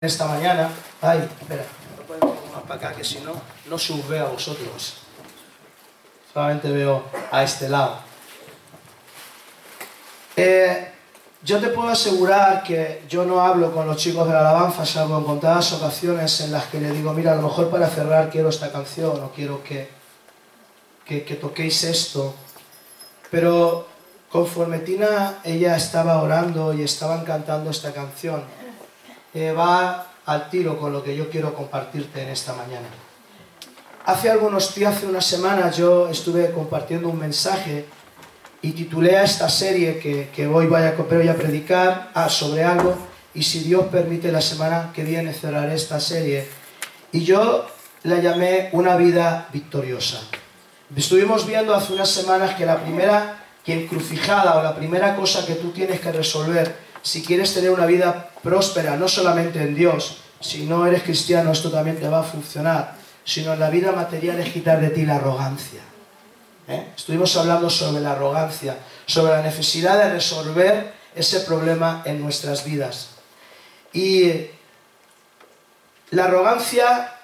Esta mañana, ay, espera, lo podemos poner más para acá, que si no, no se os ve a vosotros. Solamente veo a este lado. Yo te puedo asegurar que yo no hablo con los chicos de la alabanza, salvo en contadas ocasiones en las que le digo, mira, a lo mejor para cerrar quiero esta canción, o quiero que toquéis esto. Pero conforme Tina, ella estaba orando y estaban cantando esta canción, va al tiro con lo que yo quiero compartirte en esta mañana. Hace unas semanas yo estuve compartiendo un mensaje y titulé a esta serie que hoy voy a predicar sobre algo, y si Dios permite la semana que viene cerraré esta serie, y yo la llamé Una vida victoriosa. Estuvimos viendo hace unas semanas que la primera encrucijada o la primera cosa que tú tienes que resolver si quieres tener una vida próspera, no solamente en Dios, si no eres cristiano esto también te va a funcionar, sino en la vida material, es quitar de ti la arrogancia. Estuvimos hablando sobre la arrogancia, sobre la necesidad de resolver ese problema en nuestras vidas. Y la arrogancia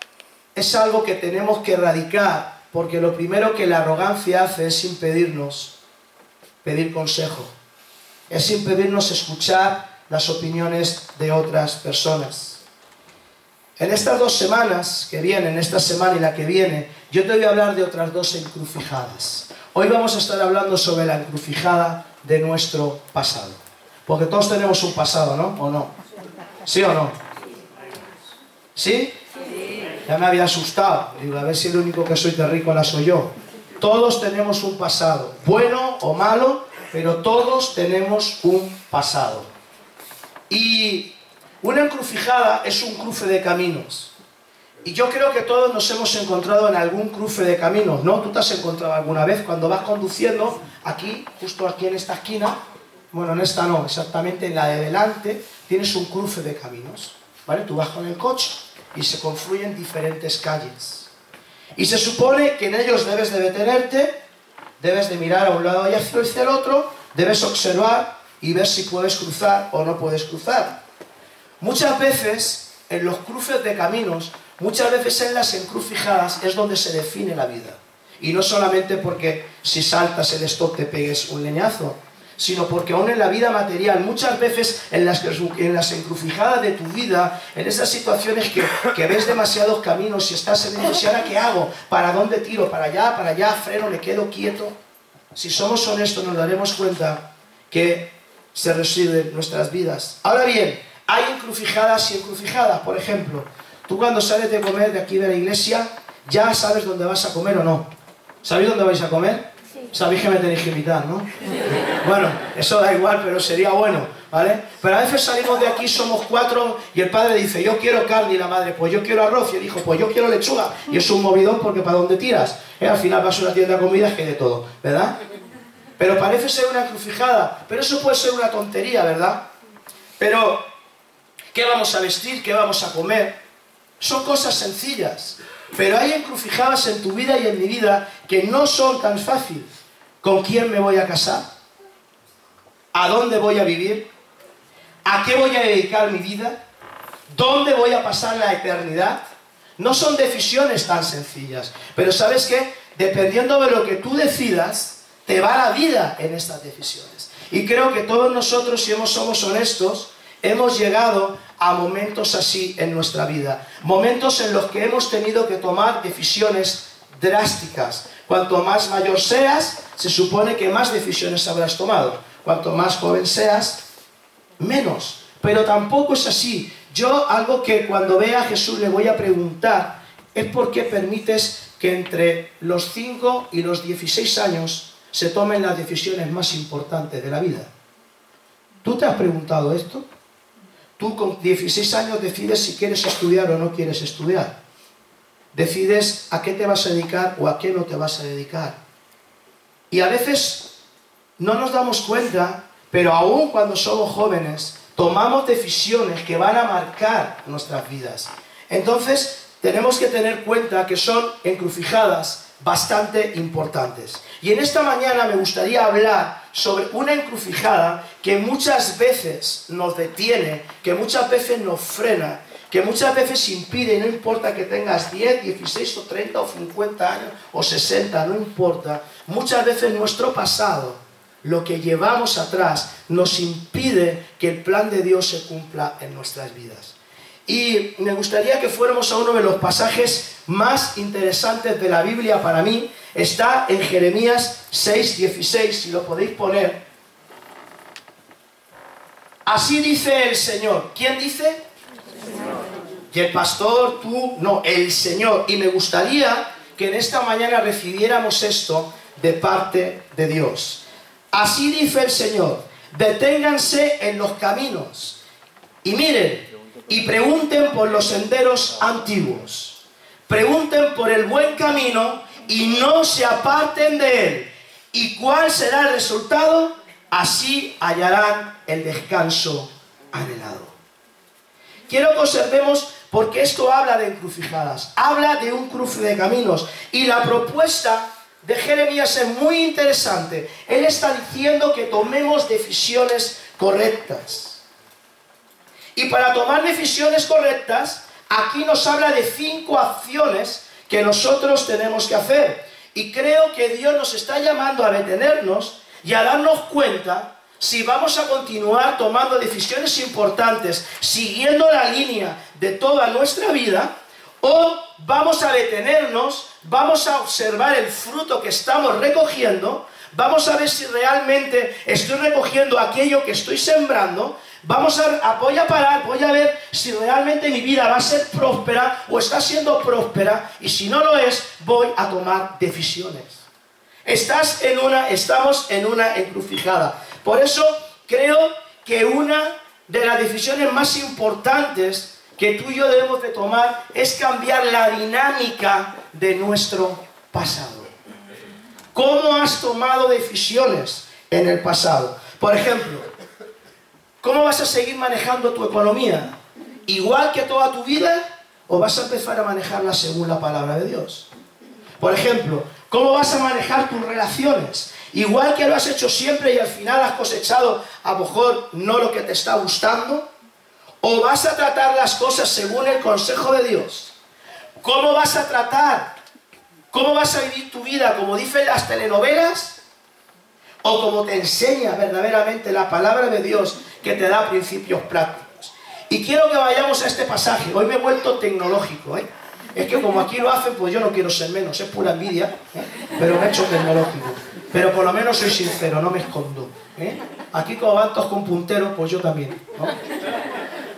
es algo que tenemos que erradicar, porque lo primero que la arrogancia hace es impedirnos pedir consejo. Es impedirnos escuchar las opiniones de otras personas. En estas 2 semanas que vienen, esta semana y la que viene, yo te voy a hablar de otras 2 encrucijadas. Hoy vamos a estar hablando sobre la encrucijada de nuestro pasado. Porque todos tenemos un pasado, ¿no? ¿O no? ¿Sí o no? ¿Sí? Ya me había asustado. Digo, a ver si el único que soy terrícola soy yo. Todos tenemos un pasado, bueno o malo, pero todos tenemos un pasado. Y una encrucijada es un cruce de caminos. Y yo creo que todos nos hemos encontrado en algún cruce de caminos, ¿no? ¿Tú te has encontrado alguna vez cuando vas conduciendo aquí, justo aquí en esta esquina? Bueno, en esta no, exactamente en la de delante, tienes un cruce de caminos, ¿vale? Tú vas con el coche y se confluyen diferentes calles. Y se supone que en ellos debes de detenerte, debes de mirar a un lado y hacia el otro, debes observar y ver si puedes cruzar o no puedes cruzar. Muchas veces, en los cruces de caminos, muchas veces en las encrucijadas es donde se define la vida. Y no solamente porque si saltas el stop te pegues un leñazo, sino porque aún en la vida material, muchas veces en las encrucijadas de tu vida, en esas situaciones que ves demasiados caminos y estás en el, ¿y ahora qué hago? ¿Para dónde tiro? ¿Para allá? ¿Freno? ¿Me quedo quieto? Si somos honestos nos daremos cuenta que se reside en nuestras vidas. Ahora bien, hay encrucijadas y encrucijadas. Por ejemplo, tú cuando sales de comer de aquí de la iglesia, ¿ya sabes dónde vas a comer o no? ¿Sabéis dónde vais a comer? Sabéis que me tenéis que invitar, ¿no? Bueno, eso da igual, pero sería bueno, ¿vale? Pero a veces salimos de aquí, somos 4 y el padre dice, yo quiero carne, y la madre, pues yo quiero arroz, y el hijo, pues yo quiero lechuga, y es un movidón porque ¿para dónde tiras? Al final vas a una tienda de comidas que hay de todo, ¿verdad? Pero parece ser una encrucijada, pero eso puede ser una tontería, ¿verdad? Pero, ¿qué vamos a vestir? ¿Qué vamos a comer? Son cosas sencillas, pero hay encrucijadas en tu vida y en mi vida que no son tan fáciles. ¿Con quién me voy a casar? ¿A dónde voy a vivir? ¿A qué voy a dedicar mi vida? ¿Dónde voy a pasar la eternidad? No son decisiones tan sencillas, pero ¿sabes qué? Dependiendo de lo que tú decidas, te va la vida en estas decisiones. Y creo que todos nosotros, si somos honestos, hemos llegado a momentos así en nuestra vida. Momentos en los que hemos tenido que tomar decisiones drásticas. Cuanto más mayor seas, se supone que más decisiones habrás tomado. Cuanto más joven seas, menos. Pero tampoco es así. Yo algo que cuando vea a Jesús le voy a preguntar es por qué permites que entre los 5 y los 16 años se tomen las decisiones más importantes de la vida. ¿Tú te has preguntado esto? Tú con 16 años decides si quieres estudiar o no quieres estudiar. Decides a qué te vas a dedicar o a qué no te vas a dedicar. Y a veces no nos damos cuenta, pero aún cuando somos jóvenes, tomamos decisiones que van a marcar nuestras vidas. Entonces, tenemos que tener cuenta que son encrucijadas bastante importantes. Y en esta mañana me gustaría hablar sobre una encrucijada que muchas veces nos detiene, que muchas veces nos frena, que muchas veces impide, y no importa que tengas 10, 16 o 30 o 50 años o 60, no importa. Muchas veces nuestro pasado, lo que llevamos atrás, nos impide que el plan de Dios se cumpla en nuestras vidas. Y me gustaría que fuéramos a uno de los pasajes más interesantes de la Biblia para mí. Está en Jeremías 6:16, si lo podéis poner. Así dice el Señor. ¿Quién dice? Que el pastor, tú, no, el Señor. Y me gustaría que en esta mañana recibiéramos esto de parte de Dios. Así dice el Señor: deténganse en los caminos y miren y pregunten por los senderos antiguos. Pregunten por el buen camino y no se aparten de él. ¿Y cuál será el resultado? Así hallarán el descanso anhelado. Quiero que observemos, porque esto habla de encrucijadas, habla de un cruce de caminos. Y la propuesta de Jeremías es muy interesante. Él está diciendo que tomemos decisiones correctas. Y para tomar decisiones correctas, aquí nos habla de 5 acciones que nosotros tenemos que hacer. Y creo que Dios nos está llamando a detenernos y a darnos cuenta si vamos a continuar tomando decisiones importantes, siguiendo la línea de toda nuestra vida, o vamos a detenernos, vamos a observar el fruto que estamos recogiendo, vamos a ver si realmente estoy recogiendo aquello que estoy sembrando, voy a parar, voy a ver si realmente mi vida va a ser próspera o está siendo próspera, y si no lo es, voy a tomar decisiones. Estamos en una encrucijada. Por eso creo que una de las decisiones más importantes que tú y yo debemos de tomar es cambiar la dinámica de nuestro pasado. ¿Cómo has tomado decisiones en el pasado? Por ejemplo, ¿cómo vas a seguir manejando tu economía? ¿Igual que toda tu vida? ¿O vas a empezar a manejarla según la palabra de Dios? Por ejemplo, ¿cómo vas a manejar tus relaciones? Igual que lo has hecho siempre y al final has cosechado a lo mejor no lo que te está gustando. ¿O vas a tratar las cosas según el consejo de Dios? ¿Cómo vas a tratar? ¿Cómo vas a vivir tu vida como dicen las telenovelas? ¿O como te enseña verdaderamente la palabra de Dios, que te da principios prácticos? Y quiero que vayamos a este pasaje. Hoy me he vuelto tecnológico, ¿eh? Es que como aquí lo hacen, pues yo no quiero ser menos, es pura envidia, ¿eh? Pero me he hecho tecnológico. Pero por lo menos soy sincero, no me escondo, ¿eh? Aquí como van todos con punteros, pues yo también, ¿no?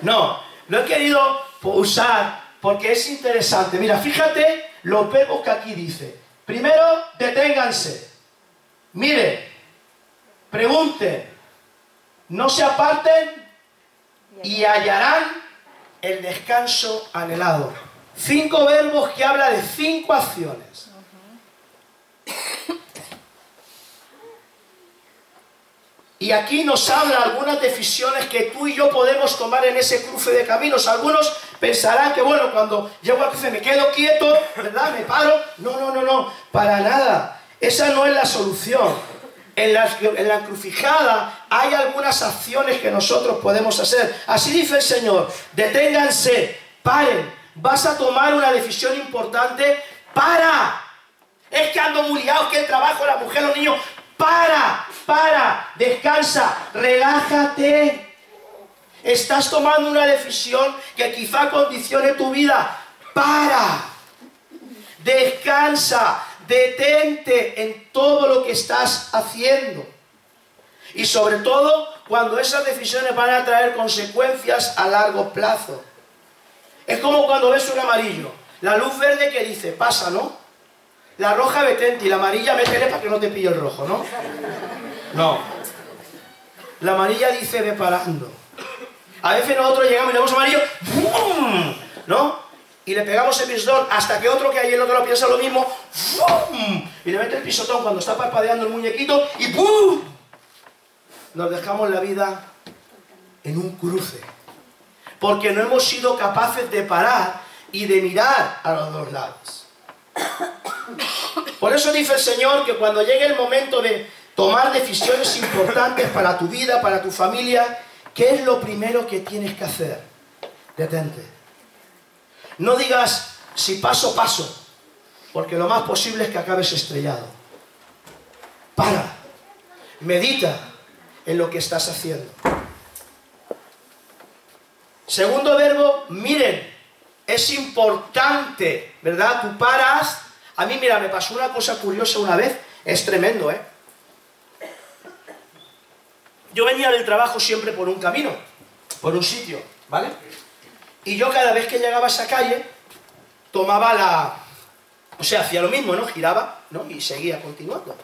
No, lo he querido usar porque es interesante. Mira, fíjate los verbos que aquí dice. Primero, deténganse. Mire, pregunten, no se aparten y hallarán el descanso anhelado. 5 verbos que habla de 5 acciones. Y aquí nos habla algunas decisiones que tú y yo podemos tomar en ese cruce de caminos. Algunos pensarán que, bueno, cuando llego al cruce me quedo quieto, ¿verdad? Me paro. No, para nada. Esa no es la solución. En la encrucijada hay algunas acciones que nosotros podemos hacer. Así dice el Señor: deténganse, paren. Vas a tomar una decisión importante. ¡Para! Es que ando muy liado, es que el trabajo, la mujer, los niños. Para, descansa, relájate. Estás tomando una decisión que quizá condicione tu vida. Para, descansa, detente en todo lo que estás haciendo. Y sobre todo, cuando esas decisiones van a traer consecuencias a largo plazo. Es como cuando ves un amarillo. La luz verde que dice, pasa, ¿no? La roja, detente, y la amarilla, métele para que no te pille el rojo, ¿no? No. La amarilla dice, ve parando. A veces nosotros llegamos y le vemos amarillo, ¡bum!, ¿no? Y le pegamos el pisotón hasta que otro que hay el otro lo piensa lo mismo, ¡bum!, y le mete el pisotón cuando está parpadeando el muñequito y ¡bum!. Nos dejamos la vida en un cruce. Porque no hemos sido capaces de parar y de mirar a los dos lados. Por eso dice el Señor que cuando llegue el momento de tomar decisiones importantes para tu vida, para tu familia, ¿qué es lo primero que tienes que hacer? Detente. No digas, si paso, paso, porque lo más posible es que acabes estrellado. Para, medita en lo que estás haciendo. Segundo verbo, miren. Es importante, ¿verdad? Tú paras. A mí, mira, me pasó una cosa curiosa una vez. Es tremendo, ¿eh? Yo venía del trabajo siempre por un camino, por un sitio, ¿vale? Y yo cada vez que llegaba a esa calle, tomaba la... O sea, hacía lo mismo, ¿no? Giraba, ¿no? Y seguía continuando.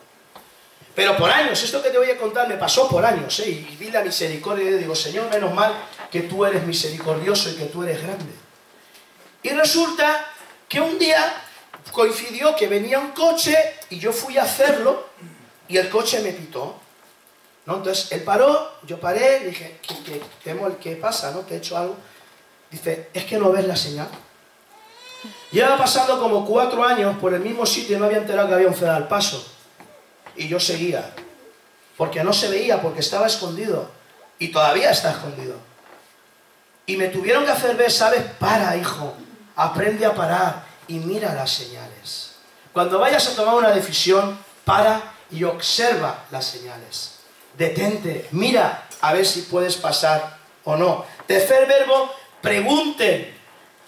Pero por años, esto que te voy a contar me pasó por años, ¿eh? Y vi la misericordia y digo, Señor, menos mal que tú eres misericordioso y que tú eres grande. Y resulta que un día coincidió que venía un coche y yo fui a hacerlo y el coche me pitó, ¿no? Entonces él paró, yo paré, dije, ¿qué pasa, no? ¿Te he hecho algo? Dice, ¿es que no ves la señal? Lleva pasando como 4 años por el mismo sitio y no había enterado que había un cedal al paso. Y yo seguía, porque no se veía, porque estaba escondido. Y todavía está escondido. Y me tuvieron que hacer ver, ¿sabes? Para, hijo, aprende a parar y mira las señales. Cuando vayas a tomar una decisión, para y observa las señales. Detente, mira a ver si puedes pasar o no. Tercer verbo, pregunten.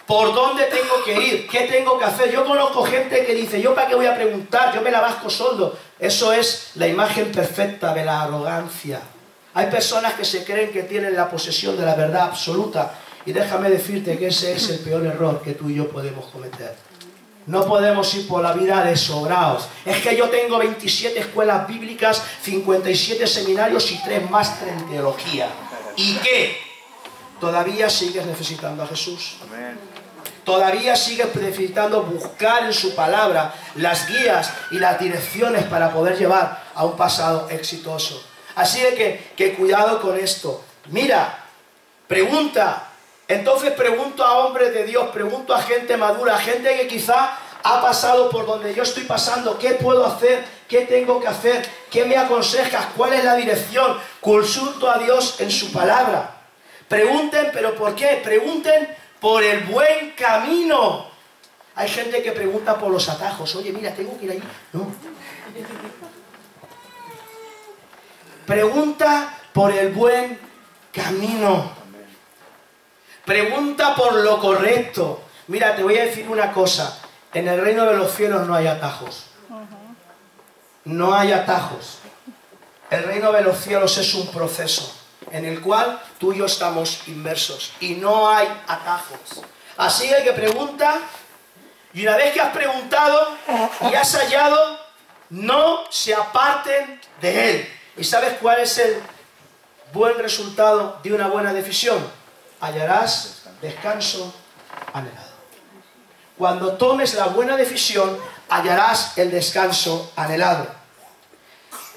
¿Por dónde tengo que ir? ¿Qué tengo que hacer? Yo conozco gente que dice, ¿yo para qué voy a preguntar? Yo me la vasco solo. Eso es la imagen perfecta de la arrogancia. Hay personas que se creen que tienen la posesión de la verdad absoluta. Y déjame decirte que ese es el peor error que tú y yo podemos cometer. No podemos ir por la vida de sobraos. Es que yo tengo 27 escuelas bíblicas, 57 seminarios y 3 másteres en teología. ¿Y qué? Todavía sigues necesitando a Jesús. Amén. Todavía sigues necesitando buscar en su palabra las guías y las direcciones para poder llevar a un pasado exitoso. Así de que cuidado con esto. Mira, pregunta. Entonces pregunto a hombres de Dios, pregunto a gente madura, a gente que quizá ha pasado por donde yo estoy pasando. ¿Qué puedo hacer? ¿Qué tengo que hacer? ¿Qué me aconsejas? ¿Cuál es la dirección? Consulto a Dios en su palabra. Pregunten, ¿pero por qué? Pregunten por el buen camino. Hay gente que pregunta por los atajos. Oye, mira, tengo que ir ahí. No. Pregunta por el buen camino. Pregunta por lo correcto. Mira, te voy a decir una cosa. En el reino de los cielos no hay atajos. No hay atajos. El reino de los cielos es un proceso en el cual tú y yo estamos inmersos y no hay atajos. Así que pregunta, y una vez que has preguntado y has hallado, no se aparten de él. ¿Y sabes cuál es el buen resultado de una buena decisión? Hallarás descanso anhelado. Cuando tomes la buena decisión, hallarás el descanso anhelado.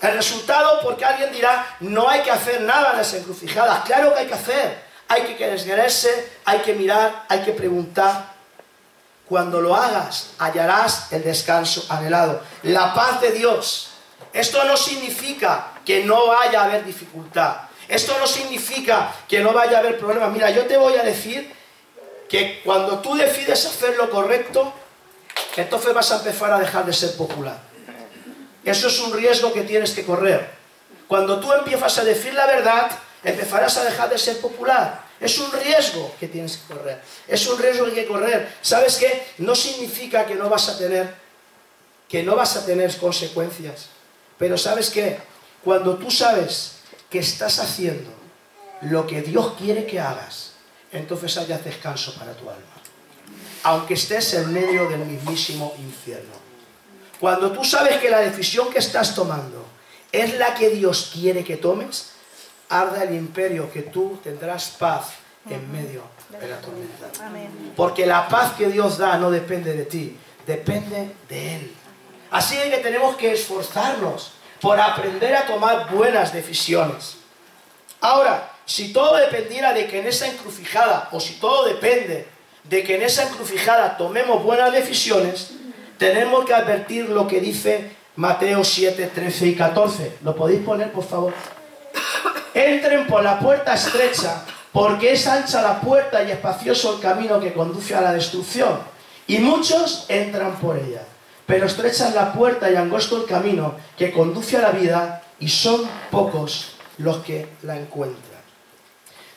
El resultado, porque alguien dirá, no hay que hacer nada en las encrucijadas. Claro que hay que hacer. Hay que quererse, hay que mirar, hay que preguntar. Cuando lo hagas, hallarás el descanso anhelado. La paz de Dios. Esto no significa que no vaya a haber dificultad. Esto no significa que no vaya a haber problemas. Mira, yo te voy a decir que cuando tú decides hacer lo correcto, entonces vas a empezar a dejar de ser popular. Eso es un riesgo que tienes que correr. Cuando tú empiezas a decir la verdad, empezarás a dejar de ser popular. Es un riesgo que tienes que correr. Es un riesgo que hay que correr. ¿Sabes qué? No significa que no vas a tener consecuencias. Pero ¿sabes qué? Cuando tú sabes que estás haciendo lo que Dios quiere que hagas, entonces hayas descanso para tu alma. Aunque estés en medio del mismísimo infierno. Cuando tú sabes que la decisión que estás tomando es la que Dios quiere que tomes, arda el imperio, que tú tendrás paz en medio de la tormenta. Porque la paz que Dios da no depende de ti, depende de Él. Así que tenemos que esforzarnos por aprender a tomar buenas decisiones. Ahora, si todo dependiera de que en esa encrucijada, o si todo depende de que en esa encrucijada tomemos buenas decisiones, tenemos que advertir lo que dice Mateo 7, 13 y 14. ¿Lo podéis poner, por favor? Entren por la puerta estrecha, Porque es ancha la puerta y espacioso el camino que conduce a la destrucción, y muchos entran por ella. Pero estrecha es la puerta y angosto el camino que conduce a la vida, y son pocos los que la encuentran.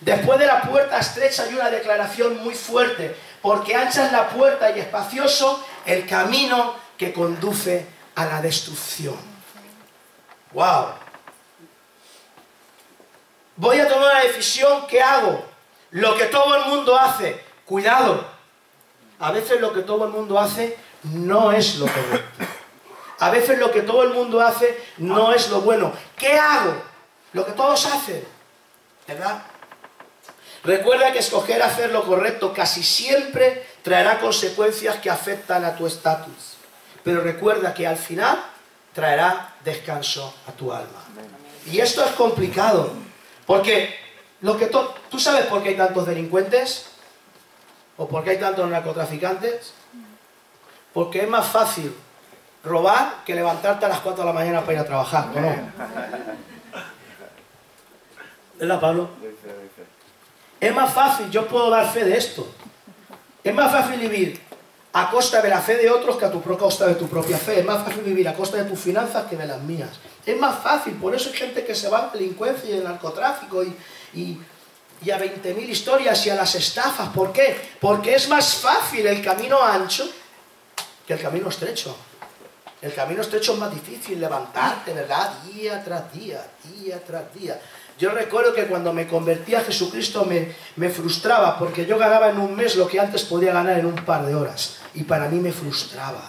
Después de la puerta estrecha hay una declaración muy fuerte, porque ancha es la puerta y espacioso el camino que conduce a la destrucción. ¡Wow! Voy a tomar una decisión, ¿qué hago? Lo que todo el mundo hace. Cuidado, a veces lo que todo el mundo hace no es lo correcto. A veces lo que todo el mundo hace no es lo bueno. ¿Qué hago? Lo que todos hacen, ¿verdad? Recuerda que escoger hacer lo correcto casi siempre traerá consecuencias que afectan a tu estatus. Pero recuerda que al final traerá descanso a tu alma. Y esto es complicado, porque ¿tú sabes por qué hay tantos delincuentes? ¿O por qué hay tantos narcotraficantes? Porque es más fácil robar que levantarte a las 4 de la mañana para ir a trabajar, ¿o no? ¿Verdad, Pablo? Es más fácil, yo puedo dar fe de esto. Es más fácil vivir a costa de la fe de otros que a costa de tu propia fe. Es más fácil vivir a costa de tus finanzas que de las mías. Es más fácil, por eso hay gente que se va a la delincuencia y al narcotráfico y a 20.000 historias y a las estafas. ¿Por qué? Porque es más fácil el camino ancho que el camino estrecho. El camino estrecho es más difícil levantarte, ¿verdad? Día tras día, día tras día. Yo recuerdo que cuando me convertí a Jesucristo me frustraba, porque yo ganaba en un mes lo que antes podía ganar en un par de horas. Y para mí me frustraba.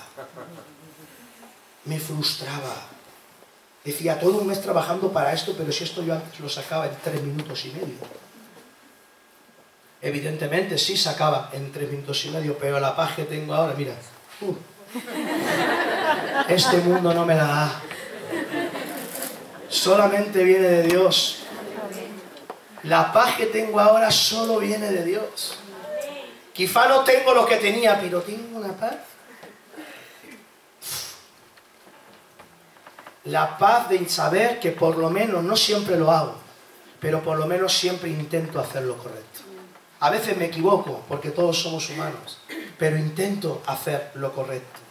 Me frustraba. Decía, todo un mes trabajando para esto, pero si esto yo antes lo sacaba en 3 minutos y medio. Evidentemente sí sacaba en 3 minutos y medio, pero la paz que tengo ahora, mira. Este mundo no me la da. Solamente viene de Dios. La paz que tengo ahora solo viene de Dios. Quizá no tengo lo que tenía, pero tengo una paz. La paz de saber que por lo menos, no siempre lo hago, pero por lo menos siempre intento hacer lo correcto. A veces me equivoco, porque todos somos humanos, pero intento hacer lo correcto.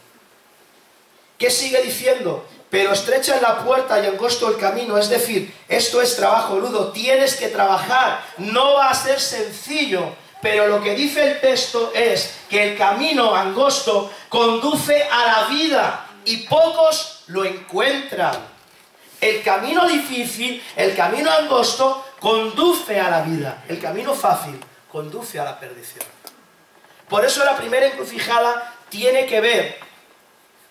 ¿Qué sigue diciendo? Pero estrecha es la puerta y angosto el camino, es decir, esto es trabajo rudo, tienes que trabajar, no va a ser sencillo, pero lo que dice el texto es que el camino angosto conduce a la vida y pocos lo encuentran. El camino difícil, el camino angosto, conduce a la vida, el camino fácil conduce a la perdición. Por eso la primera encrucijada tiene que ver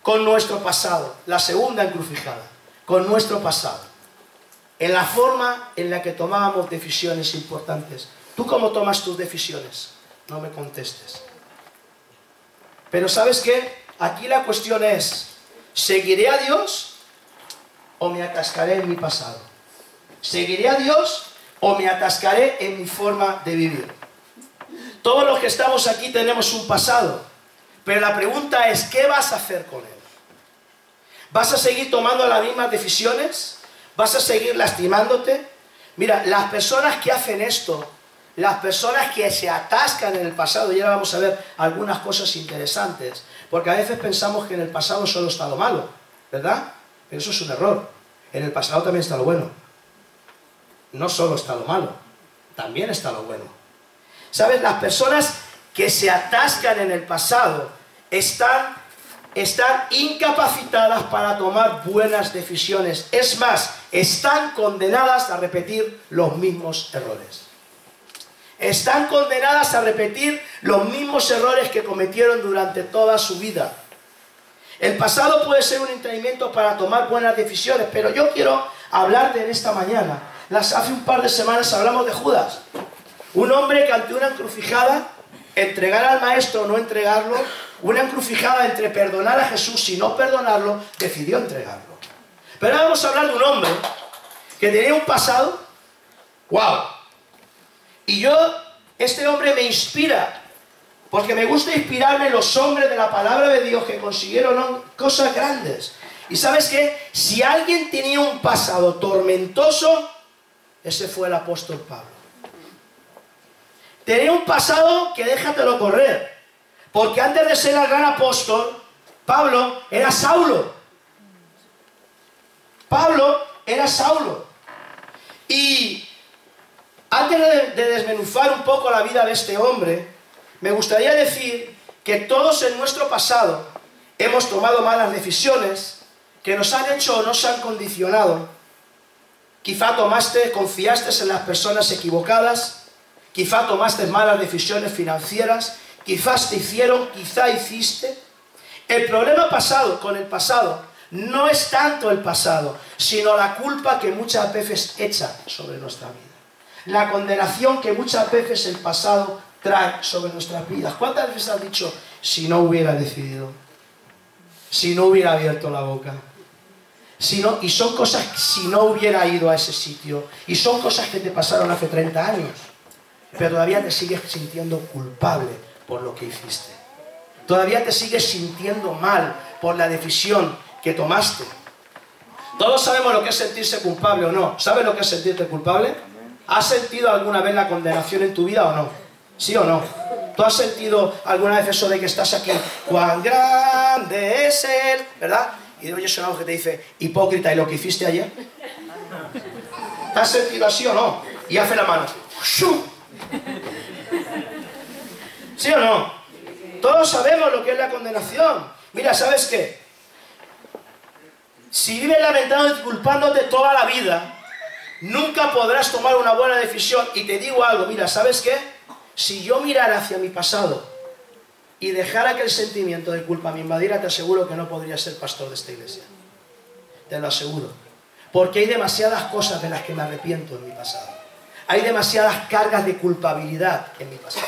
con nuestro pasado. La segunda encrucijada, con nuestro pasado. En la forma en la que tomábamos decisiones importantes. ¿Tú cómo tomas tus decisiones? No me contestes. Pero ¿sabes qué? Aquí la cuestión es, ¿seguiré a Dios o me atascaré en mi pasado? ¿Seguiré a Dios o me atascaré en mi forma de vivir? Todos los que estamos aquí tenemos un pasado. Pero la pregunta es, ¿qué vas a hacer con él? ¿Vas a seguir tomando las mismas decisiones? ¿Vas a seguir lastimándote? Mira, las personas que hacen esto, las personas que se atascan en el pasado, y ahora vamos a ver algunas cosas interesantes, porque a veces pensamos que en el pasado solo está lo malo, ¿verdad? Pero eso es un error. En el pasado también está lo bueno. No solo está lo malo, también está lo bueno. ¿Sabes? Las personas que se atascan en el pasado están incapacitadas para tomar buenas decisiones. Es más, están condenadas a repetir los mismos errores. Están condenadas a repetir los mismos errores que cometieron durante toda su vida. El pasado puede ser un impedimento para tomar buenas decisiones, pero yo quiero hablarte en esta mañana. Hace un par de semanas hablamos de Judas. Un hombre que ante una encrucijada, entregar al maestro o no entregarlo, una encrucijada entre perdonar a Jesús y no perdonarlo, decidió entregarlo. Pero ahora vamos a hablar de un hombre que tenía un pasado, ¡wow! Y este hombre me inspira, porque me gusta inspirarme en los hombres de la palabra de Dios que consiguieron cosas grandes. Y ¿sabes qué? Si alguien tenía un pasado tormentoso, ese fue el apóstol Pablo. Tenía un pasado que déjatelo correr. Porque antes de ser el gran apóstol, Pablo era Saulo. Pablo era Saulo. Y antes de desmenuzar un poco la vida de este hombre, me gustaría decir que todos en nuestro pasado hemos tomado malas decisiones que nos han hecho o nos han condicionado. Quizá confiaste en las personas equivocadas, quizá tomaste malas decisiones financieras, quizás te hicieron, quizá hiciste. El problema con el pasado no es tanto el pasado, sino la culpa que muchas veces echa sobre nuestra vida. La condenación que muchas veces el pasado trae sobre nuestras vidas. ¿Cuántas veces has dicho, si no hubiera decidido? Si no hubiera abierto la boca. Y son cosas, si no hubiera ido a ese sitio. Y son cosas que te pasaron hace 30 años. Pero todavía te sigues sintiendo culpable por lo que hiciste. Todavía te sigues sintiendo mal por la decisión que tomaste. Todos sabemos lo que es sentirse culpable o no. ¿Sabes lo que es sentirte culpable? ¿Has sentido alguna vez la condenación en tu vida o no? ¿Sí o no? ¿Tú has sentido alguna vez eso de que estás aquí? ¡Cuán grande es Él! ¿Verdad? Y oyes una voz que te dice, hipócrita, ¿y lo que hiciste ayer? ¿Te has sentido así o no? Y hace la mano. ¿Sí o no? Todos sabemos lo que es la condenación. Mira, ¿sabes qué? Si vives lamentando y culpándote toda la vida, nunca podrás tomar una buena decisión. Y te digo algo, mira, ¿sabes qué? Si yo mirara hacia mi pasado y dejara que el sentimiento de culpa me invadiera, te aseguro que no podría ser pastor de esta iglesia. Te lo aseguro. Porque hay demasiadas cosas de las que me arrepiento en mi pasado. Hay demasiadas cargas de culpabilidad en mi pasado.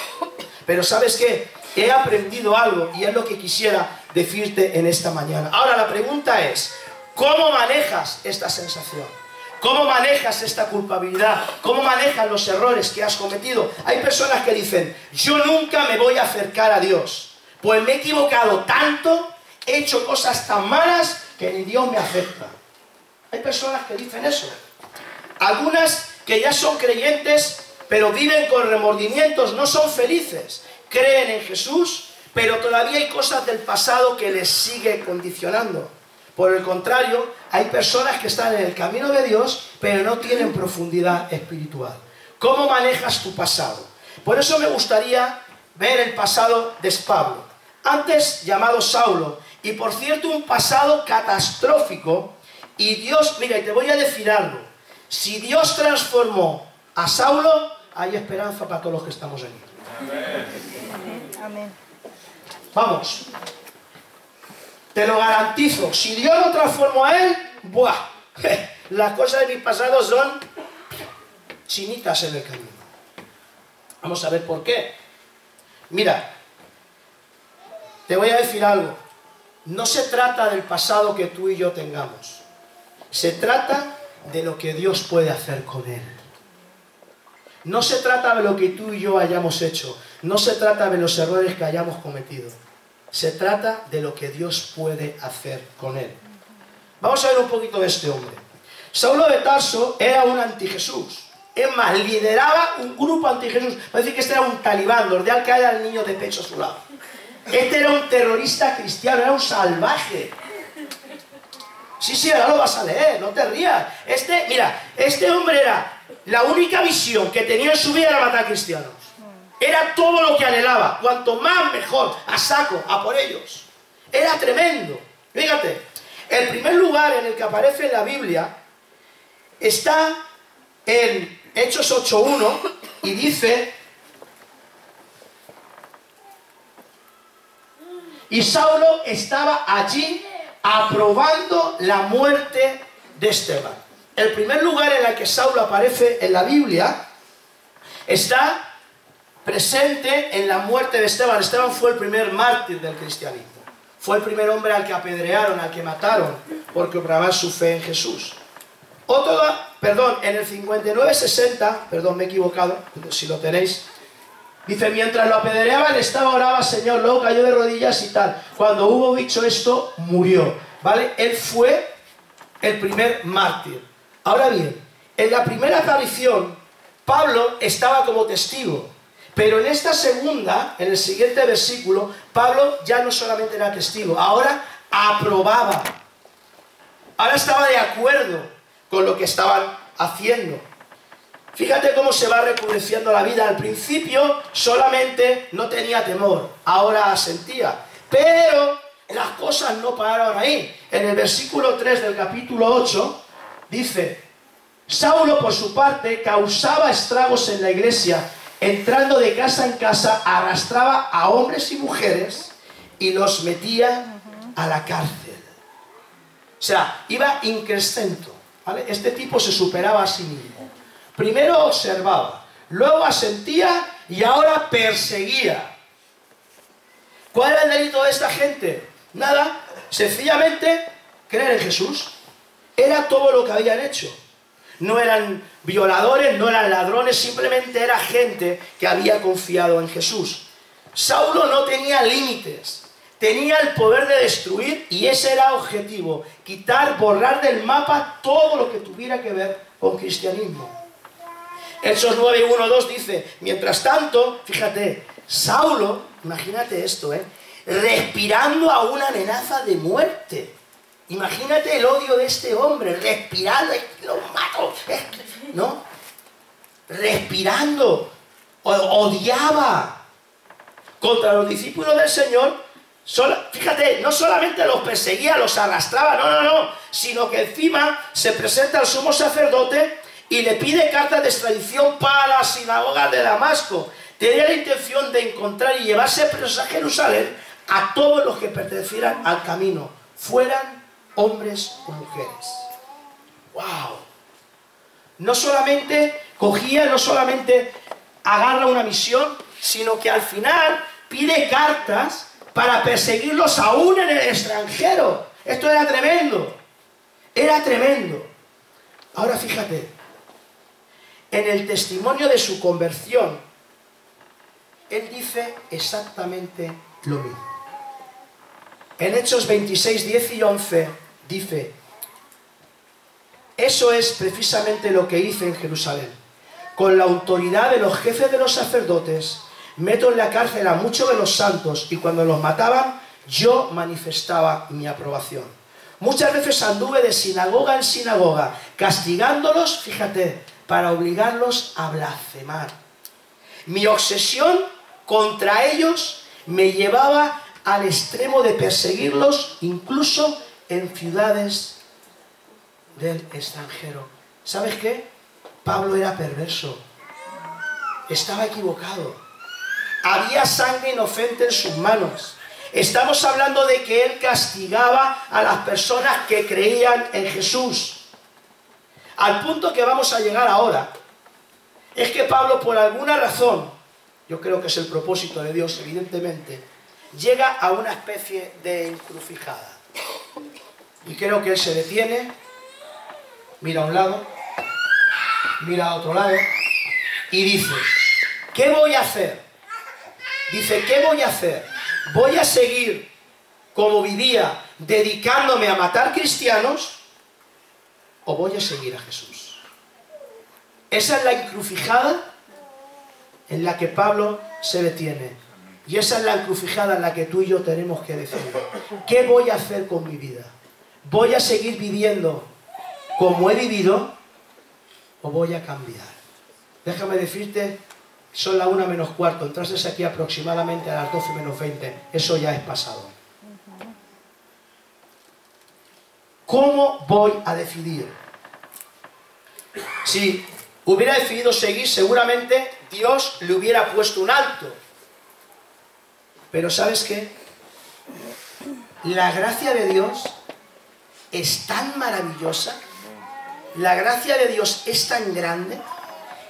Pero ¿sabes qué? He aprendido algo y es lo que quisiera decirte en esta mañana. Ahora la pregunta es, ¿cómo manejas esta sensación? ¿Cómo manejas esta culpabilidad? ¿Cómo manejas los errores que has cometido? Hay personas que dicen, yo nunca me voy a acercar a Dios, pues me he equivocado tanto, he hecho cosas tan malas que ni Dios me acepta. Hay personas que dicen eso. Algunas que ya son creyentes, pero viven con remordimientos, no son felices. Creen en Jesús, pero todavía hay cosas del pasado que les sigue condicionando. Por el contrario, hay personas que están en el camino de Dios, pero no tienen profundidad espiritual. ¿Cómo manejas tu pasado? Por eso me gustaría ver el pasado de Pablo, antes llamado Saulo, y por cierto un pasado catastrófico. Y Dios, mira, y te voy a decir algo, si Dios transformó a Saulo, hay esperanza para todos los que estamos aquí. Amén. Vamos. Te lo garantizo, si Dios lo transformó a él, ¡buah! Las cosas de mi pasado son chinitas en el camino. Vamos a ver por qué. Mira, te voy a decir algo. No se trata del pasado que tú y yo tengamos. Se trata de lo que Dios puede hacer con él. No se trata de lo que tú y yo hayamos hecho. No se trata de los errores que hayamos cometido. Se trata de lo que Dios puede hacer con él. Vamos a ver un poquito de este hombre. Saulo de Tarso era un anti-Jesús. Es más, lideraba un grupo anti-Jesús. Parece decir que este era un talibán, los de Al-Qaeda, el niño de pecho a su lado. Este era un terrorista cristiano, era un salvaje. Sí, ahora lo vas a leer, no te rías. Este hombre era, la única visión que tenía en su vida era matar cristianos. Era todo lo que anhelaba. Cuanto más, mejor. A saco, a por ellos. Era tremendo. Fíjate, el primer lugar en el que aparece en la Biblia está en Hechos 8:1 y dice: y Saulo estaba allí aprobando la muerte de Esteban. El primer lugar en el que Saulo aparece en la Biblia está presente en la muerte de Esteban. Esteban fue el primer mártir del cristianismo. Fue el primer hombre al que apedrearon, al que mataron, porque obraban su fe en Jesús. En el 59:60, perdón, me he equivocado, si lo tenéis, dice: mientras lo apedreaban, oraba, Señor, luego cayó de rodillas y tal. Cuando hubo dicho esto, murió. ¿Vale? Él fue el primer mártir. Ahora bien, en la primera aparición, Pablo estaba como testigo. Pero en esta segunda, en el siguiente versículo, Pablo ya no solamente era testigo, ahora aprobaba. Ahora estaba de acuerdo con lo que estaban haciendo. Fíjate cómo se va recrudeciendo la vida. Al principio solamente no tenía temor, ahora sentía. Pero las cosas no pararon ahí. En el versículo 3 del capítulo 8 dice: Saulo por su parte causaba estragos en la iglesia, entrando de casa en casa, arrastraba a hombres y mujeres y los metía a la cárcel. O sea, iba increscendo, ¿vale? Este tipo se superaba a sí mismo. Primero observaba, luego asentía y ahora perseguía. ¿Cuál era el delito de esta gente? Nada, sencillamente creer en Jesús. Era todo lo que habían hecho. No eran violadores, no eran ladrones, simplemente era gente que había confiado en Jesús. Saulo no tenía límites, tenía el poder de destruir y ese era el objetivo: quitar, borrar del mapa todo lo que tuviera que ver con cristianismo. Hechos 9, 1, 2 dice: mientras tanto, fíjate, Saulo, imagínate esto, respirando a una amenaza de muerte. Imagínate el odio de este hombre, respirando, lo mato, ¿no? Respirando, odiaba contra los discípulos del Señor. Fíjate, no solamente los perseguía, los arrastraba, no, sino que encima se presenta al sumo sacerdote y le pide cartas de extradición para la sinagoga de Damasco. Tenía la intención de encontrar y llevarse presos a Jerusalén a todos los que pertenecieran al camino, fueran hombres o mujeres. ¡Wow! No solamente cogía, no solamente agarra una misión, sino que al final pide cartas para perseguirlos aún en el extranjero. Esto era tremendo. Era tremendo. Ahora fíjate, en el testimonio de su conversión, él dice exactamente lo mismo. En Hechos 26, 10 y 11 dice: eso es precisamente lo que hice en Jerusalén. Con la autoridad de los jefes de los sacerdotes, meto en la cárcel a muchos de los santos y cuando los mataban, yo manifestaba mi aprobación. Muchas veces anduve de sinagoga en sinagoga, castigándolos, fíjate, para obligarlos a blasfemar. Mi obsesión contra ellos me llevaba al extremo de perseguirlos, incluso en ciudades del extranjero. ¿Sabes qué? Pablo era perverso. Estaba equivocado. Había sangre inocente en sus manos. Estamos hablando de que él castigaba a las personas que creían en Jesús. Al punto que vamos a llegar ahora es que Pablo, por alguna razón, yo creo que es el propósito de Dios, evidentemente, llega a una especie de encrucijada. Y creo que él se detiene, mira a un lado, mira a otro lado y dice: ¿qué voy a hacer? Dice: ¿qué voy a hacer? ¿Voy a seguir como vivía, dedicándome a matar cristianos, o voy a seguir a Jesús? Esa es la encrucijada en la que Pablo se detiene. Y esa es la encrucijada en la que tú y yo tenemos que decidir. ¿Qué voy a hacer con mi vida? ¿Voy a seguir viviendo como he vivido o voy a cambiar? Déjame decirte, son las 1 menos cuarto, entraste aquí aproximadamente a las 12 menos 20. Eso ya es pasado. ¿Cómo voy a decidir? Si hubiera decidido seguir, seguramente Dios le hubiera puesto un alto. Pero ¿sabes qué? La gracia de Dios es tan maravillosa, la gracia de Dios es tan grande,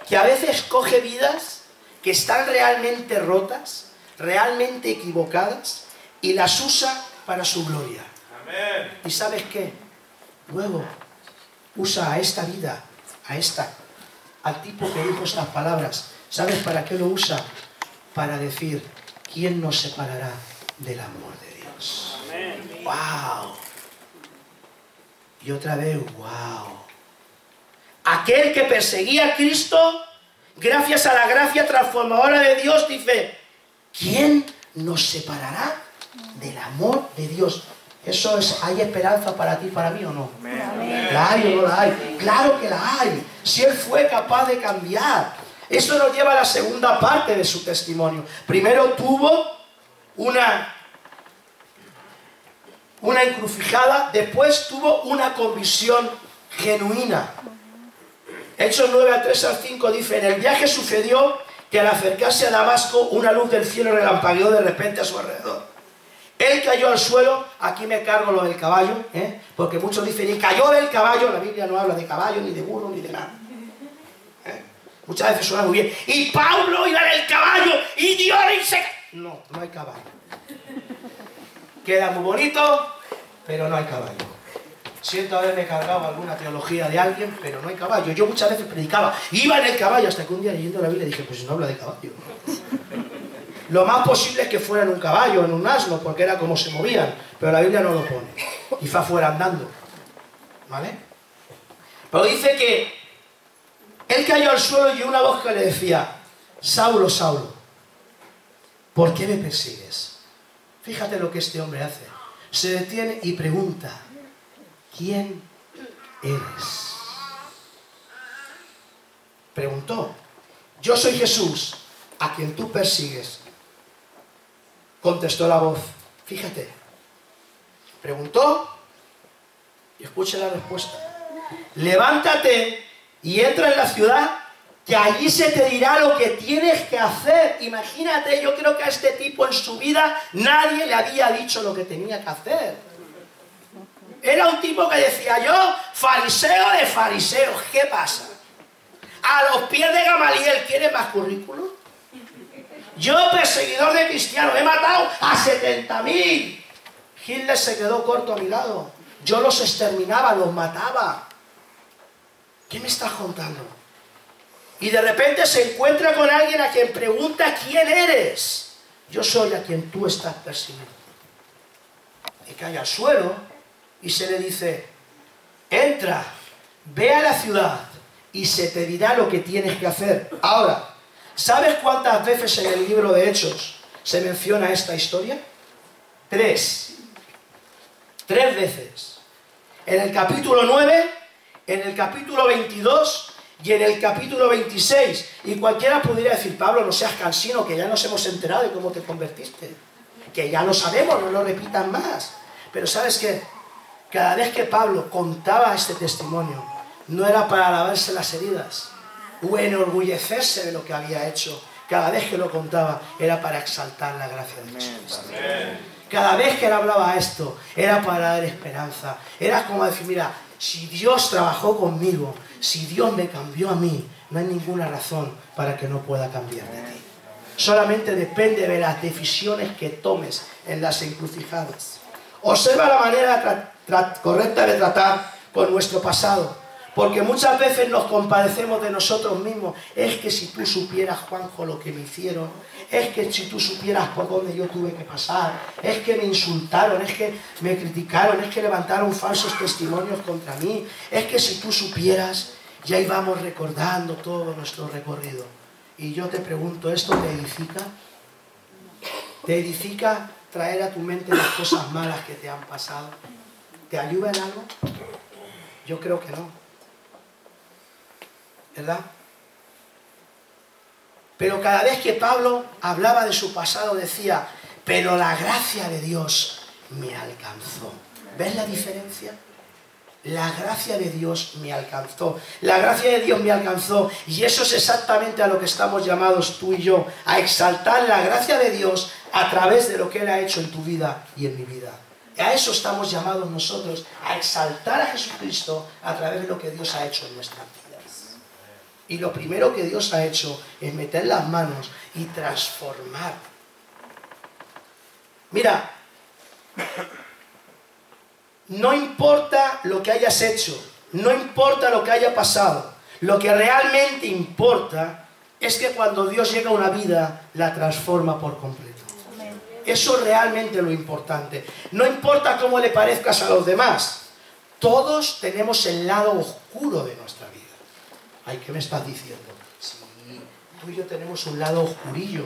que a veces coge vidas que están realmente rotas, realmente equivocadas, y las usa para su gloria. Amén. ¿Y sabes qué? Luego usa a esta vida, al tipo que dijo estas palabras. ¿Sabes para qué lo usa? Para decir: ¿quién nos separará del amor de Dios? Amén. ¡Wow! Y otra vez, ¡wow! Aquel que perseguía a Cristo gracias a la gracia transformadora de Dios, dice, ¿quién nos separará del amor de Dios? Eso es, ¿hay esperanza para ti y para mí o no? Amén. ¿La hay o no la hay? Claro que la hay. Si Él fue capaz de cambiar. Eso nos lleva a la segunda parte de su testimonio. Primero tuvo una encrucijada, después tuvo una convicción genuina. Hechos 9, 3 al 5 dice, en el viaje sucedió que al acercarse a Damasco, una luz del cielo relampagueó de repente a su alrededor. Él cayó al suelo, aquí me cargo lo del caballo, porque muchos dicen, y cayó del caballo, la Biblia no habla de caballo, ni de burro, ni de nada. Muchas veces suena muy bien, y Pablo iba en el caballo, y Dios y se... No, no hay caballo. Queda muy bonito, pero no hay caballo. Siento haberme cargado alguna teología de alguien, pero no hay caballo. Yo muchas veces predicaba, iba en el caballo, hasta que un día leyendo la Biblia dije, pues no habla de caballo. Lo más posible es que fuera en un caballo, en un asno, porque era como se movían, pero la Biblia no lo pone. Quizá fuera andando, ¿vale? Pero dice que él cayó al suelo y una voz que le decía, Saulo, Saulo, ¿por qué me persigues? Fíjate lo que este hombre hace. Se detiene y pregunta, ¿quién eres? Preguntó, yo soy Jesús, a quien tú persigues. Contestó la voz, fíjate. Preguntó y escuche la respuesta. Levántate y entra en la ciudad, que allí se te dirá lo que tienes que hacer. Imagínate, yo creo que a este tipo en su vida nadie le había dicho lo que tenía que hacer. Era un tipo que decía, yo, fariseo de fariseos, ¿qué pasa? A los pies de Gamaliel, ¿quieres más currículum? Yo, perseguidor de cristianos, he matado a 70.000. Hitler se quedó corto a mi lado. Yo los exterminaba, los mataba. ¿Qué me estás contando? Y de repente se encuentra con alguien a quien pregunta, ¿quién eres? Yo soy a quien tú estás persiguiendo. Y cae al suelo y se le dice, entra, ve a la ciudad y se te dirá lo que tienes que hacer. Ahora, ¿sabes cuántas veces en el libro de Hechos se menciona esta historia? 3. 3 veces. En el capítulo 9, en el capítulo 22 y en el capítulo 26. Y cualquiera podría decir, Pablo, no seas cansino, que ya nos hemos enterado de cómo te convertiste. Que ya lo sabemos, no lo repitan más. Pero ¿sabes qué? Cada vez que Pablo contaba este testimonio, no era para lavarse las heridas o enorgullecerse de lo que había hecho. Cada vez que lo contaba era para exaltar la gracia de Jesucristo. Cada vez que él hablaba esto era para dar esperanza. Era como decir, mira, si Dios trabajó conmigo, si Dios me cambió a mí, no hay ninguna razón para que no pueda cambiar de ti. Solamente depende de las decisiones que tomes en las encrucijadas. Observa la manera correcta de tratar con nuestro pasado. Porque muchas veces nos compadecemos de nosotros mismos. Es que si tú supieras, Juanjo, lo que me hicieron. Es que si tú supieras por dónde yo tuve que pasar. Es que me insultaron, es que me criticaron, es que levantaron falsos testimonios contra mí. Es que si tú supieras, y ahí vamos recordando todo nuestro recorrido. Y yo te pregunto, ¿esto te edifica? ¿Te edifica traer a tu mente las cosas malas que te han pasado? ¿Te ayuda en algo? Yo creo que no. ¿Verdad? Pero cada vez que Pablo hablaba de su pasado decía, pero la gracia de Dios me alcanzó. ¿Ves la diferencia? La gracia de Dios me alcanzó. La gracia de Dios me alcanzó. Y eso es exactamente a lo que estamos llamados tú y yo. A exaltar la gracia de Dios a través de lo que Él ha hecho en tu vida y en mi vida. A eso estamos llamados nosotros. A exaltar a Jesucristo a través de lo que Dios ha hecho en nuestras vidas. Y lo primero que Dios ha hecho es meter las manos y transformar. Mira, no importa lo que hayas hecho, no importa lo que haya pasado, lo que realmente importa es que cuando Dios llega a una vida, la transforma por completo. Eso es realmente lo importante. No importa cómo le parezcas a los demás, todos tenemos el lado oscuro de nuestra vida. Ay, ¿qué me estás diciendo? Sí, tú y yo tenemos un lado oscurillo,